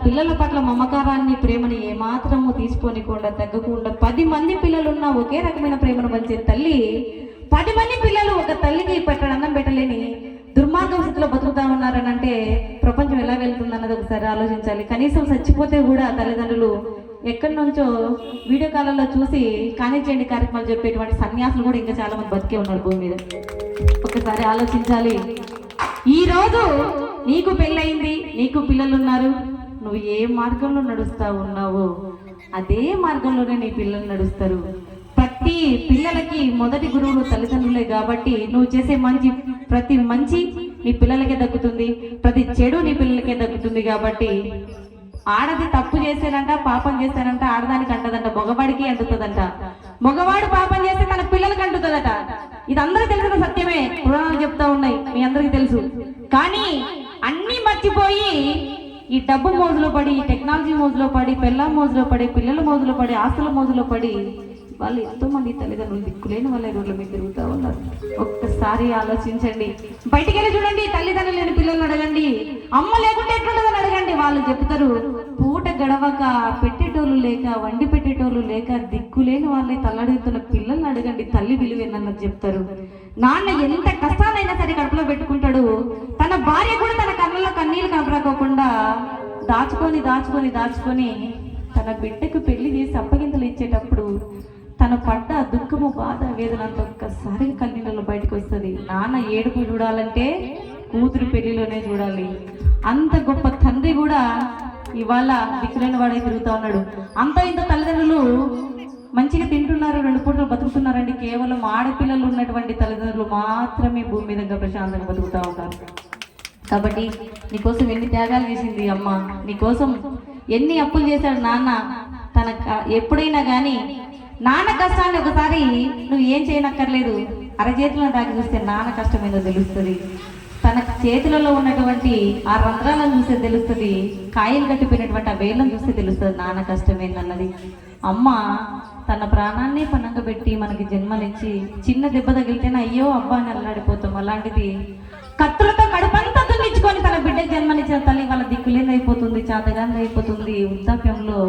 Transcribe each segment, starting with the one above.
పిల్లల పట్ల మమకారాన్ని ప్రేమని ఏమాత్రము తీసుకోనికుండా తగ్గకుండా 10 మంది పిల్లలున్న ఒకే రకమైన ప్రేమను పంచే తల్లి 10 మంది పిల్లలు ఒక తల్లికి అన్నం పెట్టలేని దుర్మార్గ స్థితిలో బతుకుతా ఉన్నారని అంటే ప్రపంచం ఎలా వెళ్తుందన్నది ఒకసారి ఆలోచించాలి. కనీసం చచ్చిపోతే కూడా తల్లిదండ్రులు ఎక్కడి నుంచో వీడియో కాలంలో చూసి కానిచ్చేయండి కార్యక్రమాలు చెప్పేటువంటి సన్యాసులు కూడా ఇంకా చాలా మంది బతికే ఉన్నారు భూమి మీద. ఒకసారి ఆలోచించాలి. ఈరోజు నీకు పెళ్ళయింది, నీకు పిల్లలు ఉన్నారు, నువ్వు ఏ మార్గంలో నడుస్తా ఉన్నావో అదే మార్గంలోనే నీ పిల్లలు నడుస్తారు. ప్రతి పిల్లలకి మొదటి గురువులు తల్లిదండ్రులే కాబట్టి నువ్వు చేసే ప్రతి మంచి నీ పిల్లలకే దక్కుతుంది, ప్రతి చెడు నీ పిల్లలకే దక్కుతుంది. కాబట్టి ఆడది తప్పు చేశానంట, పాపం చేశానంట ఆడదానికి అంటదంట, మగవాడికి అంటుతుందంట. మగవాడు పాపం చేస్తే తన పిల్లలకి అంటుతుందట. ఇది అందరూ తెలిసిన సత్యమే, పురాణాలు చెప్తా ఉన్నాయి, మీ అందరికీ తెలుసు. కానీ అన్నీ మర్చిపోయి ఈ డబ్బు మోజులో పడి, ఈ టెక్నాలజీ మోజులో పడి, పెళ్ళ మోజులో పడి, పిల్లల మోజులో పడి, ఆస్తుల మోజులో పడి వాళ్ళు ఎంతో మంది తల్లిదండ్రులు దిక్కులేని వాళ్ళ రోడ్ల మీద తిరుగుతూ ఉన్నారు. ఒక్కసారి ఆలోచించండి. బయటికి వెళ్ళి చూడండి, తల్లిదండ్రులు లేని పిల్లల్ని అడగండి, అమ్మ లేకుంటే ఎట్లుంటుందని అడగండి. వాళ్ళు చెప్తారు పూట గడవక, పెట్టేటోళ్ళు లేక, వండి పెట్టేటోళ్ళు లేక దిక్కులేని వాళ్ళే తల్లడుగుతున్న పిల్లల్ని అడగండి, తల్లి విలువేనన్నది చెప్తారు. నాన్న ఎంత కష్టాలైనా సరే కడుపులో పెట్టుకుంటాడు. తన భార్య కూడా తన కళ్ళలో కన్నీళ్ళు కనపడకోకుండా దాచుకొని దాచుకొని దాచుకొని తన బిడ్డకు పెళ్లి చేసి అప్పగింతలు ఇచ్చేటప్పుడు తన పడ్డ దుఃఖము, బాధ, వేదన అంత ఒక్కసారి కన్నీళ్ళలో బయటకు వస్తుంది. నాన్న ఏడుపు చూడాలంటే కూతురు పెళ్లిలోనే చూడాలి. అంత గొప్ప తండ్రి కూడా ఇవాళ దిక్కులేని వాడే తిరుగుతూ ఉన్నాడు. అంత ఇంత తల్లిదండ్రులు మంచిగా తింటున్నారు, 2 పూటలు బతుకుతున్నారండి. కేవలం ఆడపిల్లలు ఉన్నటువంటి తల్లిదండ్రులు మాత్రమే భూమి మీద ప్రశాంతంగా బతుకుతూ ఉంటారు. కాబట్టి నీకోసం ఎన్ని త్యాగాలు చేసింది అమ్మ, నీకోసం ఎన్ని అప్పులు చేశాడు నాన్న. తన ఎప్పుడైనా కానీ నాన్న కష్టాన్ని ఒకసారి నువ్వు ఏం చేయనక్కర్లేదు, అరచేతిలో దాకా చూస్తే నాన్న కష్టం ఏదో తెలుస్తుంది. తన చేతులలో ఉన్నటువంటి ఆ రంధ్రాలను చూస్తే తెలుస్తుంది, కాయలు కట్టిపోయినటువంటి ఆ వేళ్ళను చూస్తే తెలుస్తుంది నాన్న కష్టం ఏందన్నది. అమ్మ తన ప్రాణాన్ని పనంగా పెట్టి మనకి జన్మనిచ్చి చిన్న దెబ్బ తగిలితేనే అయ్యో అబ్బా అని అల్లాడిపోతాం. అలాంటిది కత్తులతో కడుపంతా దున్నించుకొని తన బిడ్డకి జన్మనిచ్చిన తల్లి వాళ్ళ దిక్కులేని అయిపోతుంది, చాతగాని అయిపోతుంది. వృద్ధాప్యంలో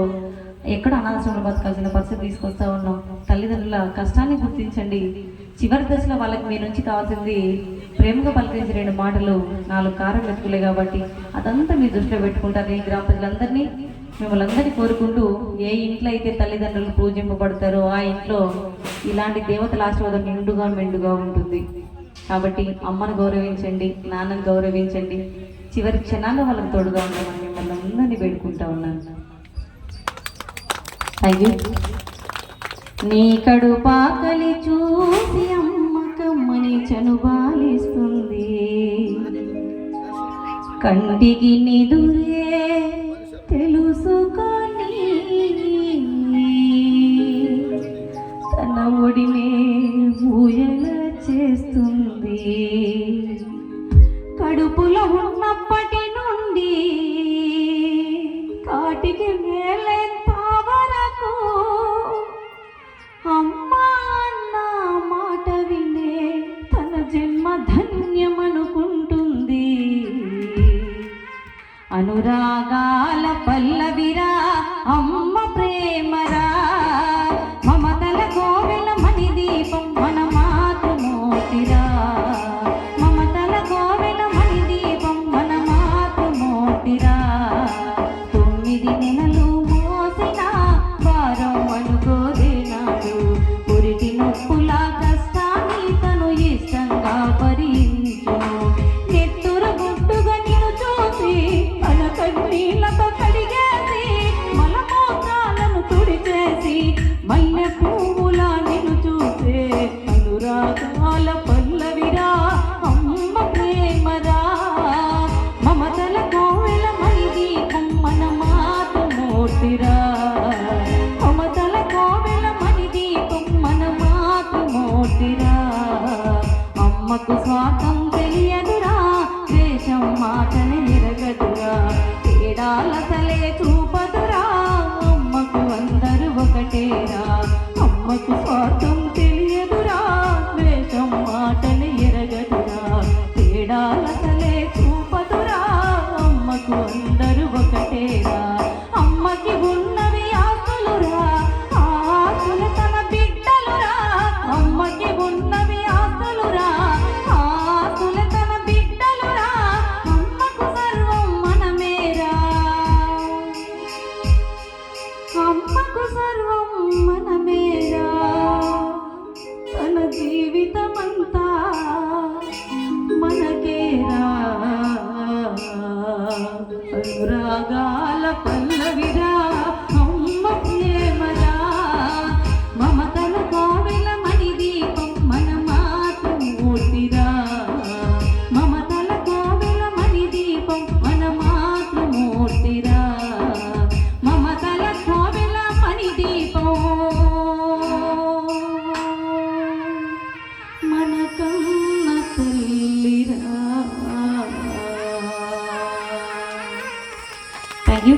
ఎక్కడ అనాథాశ్రమంలో బతకాల్సిన పరిస్థితి తీసుకొస్తా ఉన్నాం. తల్లిదండ్రుల కష్టాన్ని గుర్తించండి. చివరి దశలో వాళ్ళకి మీ నుంచి కావాల్సింది ప్రేమగా పలికించే 2 మాటలు, 4 కారం వెతుకులే. కాబట్టి అదంతా మీ దృష్టిలో పెట్టుకుంటారు. ఈ గ్రామ ప్రజలందరినీ, మిమ్మల్ని అందరినీ కోరుకుంటూ, ఏ ఇంట్లో అయితే తల్లిదండ్రులు పూజింపబడతారో ఆ ఇంట్లో ఇలాంటి దేవతల ఆశీర్వాదం నిండుగా మెండుగా ఉంటుంది. కాబట్టి అమ్మను గౌరవించండి, నాన్నను గౌరవించండి. చివరి క్షణాల్లో వాళ్ళకి తోడుగా ఉండమని మిమ్మల్ని అందరినీ వేడుకుంటా ఉన్నాను. Thank you. నీ కడుపాకలి చూసి అమ్మ కమ్మని చనుబాలిస్తుంది, కంటికి నిదురే తెలుసుకొని తన ఒడినే ఊయల చేస్తుంది. కడుపులో ఉన్నప్పటి నుండి కాటికి వేలేంత వరకు అమ్మా అన్న మాట వినే తన జన్మ ధన్యమనుకుంటుంది. అనురాగాల పల్లవిరా అమ్మ ప్రేమరా, మమతల కోవెల మణి దీపం మన మాతృమూర్తిరా. మమతల కోవెల మణి దీపం మన మాతృమూర్తిరా. 9 నెలలు మోసిన భారం అనుకోదేనాడు, పురిటి నొప్పుల కష్టాన్ని తను ఇష్టంగా భరించును. నెత్తురు గుట్టుగా నిన్ను చూసి తన కన్నీళ్లతో కడిగేసి మలమూత్రాలను తుడిచేసి మల్లె పువ్వుల నిన్ను చూసే అనురాగాల పల్లవిరా అమ్మ ప్రేమరా. మమతల కోవెల మణి దీపం మన మాతృమూర్తిరా. మమతల కోవెల మణి దీపం మన మాతృమూర్తిరా. అమ్మకు స్వార్థం తెలియదురా, ద్వేషం మాటని ఎరగదురా, తేడాలసలే చూపదురా, అమ్మకు అందరూ ఒకటేరా. అమ్మకు స్వార్థం తెలియదురా, ద్వేషం మాటని ఎరగదురా, తేడాలసలే చూపదురా, అమ్మకు అందరూ ఒకటేరా. అనురాగాల పల్లవిరా అమ్మ ప్రేమరా మమతల కోవెల మణి దీపం మన మాతృమూర్తిరా మమతల కోవెల మణి దీపం మన మాతృమూర్తిరా మమతల కోవెల మణి దీపం మన కన్న తల్లిరా. Thank you.